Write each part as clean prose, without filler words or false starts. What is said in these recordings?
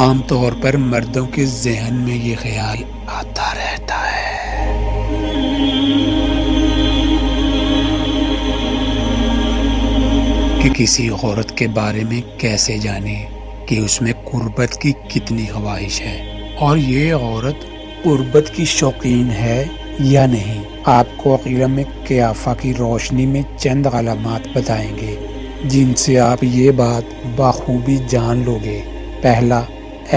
عام طور پر مردوں کے ذہن میں یہ خیال آتا رہتا ہے کہ کسی عورت کے بارے میں کیسے جانیں کہ اس میں قربت کی کتنی خواہش ہے اور یہ عورت قربت کی شوقین ہے یا نہیں۔ آپ کو عقیدہ میں قیافہ کی روشنی میں چند علامات بتائیں گے جن سے آپ یہ بات بخوبی جان لو گے۔ پہلا،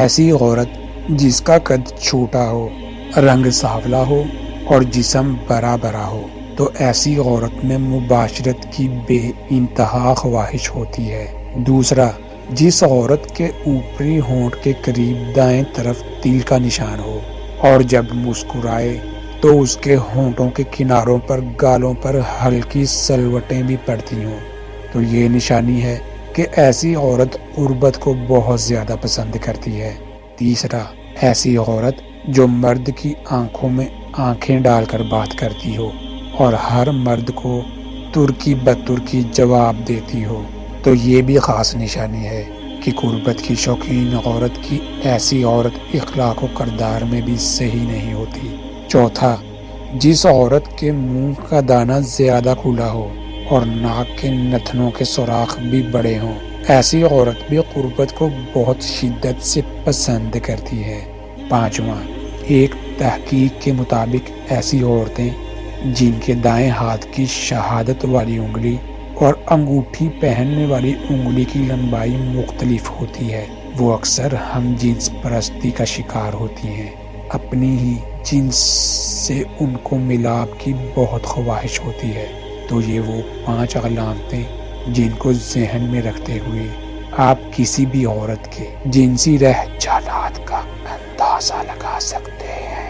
ایسی عورت جس کا قد چھوٹا ہو، رنگ سانولا ہو اور جسم بڑا بڑا ہو، تو ایسی عورت میں مباشرت کی بے انتہا خواہش ہوتی ہے۔ دوسرا، جس عورت کے اوپری ہونٹ کے قریب دائیں طرف تل کا نشان ہو اور جب مسکرائے تو اس کے ہونٹوں کے کناروں پر گالوں پر ہلکی سلوٹیں بھی پڑتی ہوں، تو یہ نشانی ہے کہ ایسی عورت قربت کو بہت زیادہ پسند کرتی ہے۔ تیسرا، ایسی عورت جو مرد کی آنکھوں میں آنکھیں ڈال کر بات کرتی ہو اور ہر مرد کو ترکی بترکی جواب دیتی ہو، تو یہ بھی خاص نشانی ہے کہ قربت کی شوقین عورت کی ایسی عورت اخلاق و کردار میں بھی صحیح نہیں ہوتی۔ چوتھا، جس عورت کے منہ کا دانہ زیادہ کھلا ہو اور ناک کے نتنوں کے سوراخ بھی بڑے ہوں، ایسی عورت بھی قربت کو بہت شدت سے پسند کرتی ہے۔ پانچواں، ایک تحقیق کے مطابق ایسی عورتیں جن کے دائیں ہاتھ کی شہادت والی انگلی اور انگوٹھی پہننے والی انگلی کی لمبائی مختلف ہوتی ہے، وہ اکثر ہم جنس پرستی کا شکار ہوتی ہیں۔ اپنی ہی جنس سے ان کو ملاپ کی بہت خواہش ہوتی ہے۔ تو یہ وہ 5 علامتیں جن کو ذہن میں رکھتے ہوئے آپ کسی بھی عورت کے جنسی رجحانات کا اندازہ لگا سکتے ہیں۔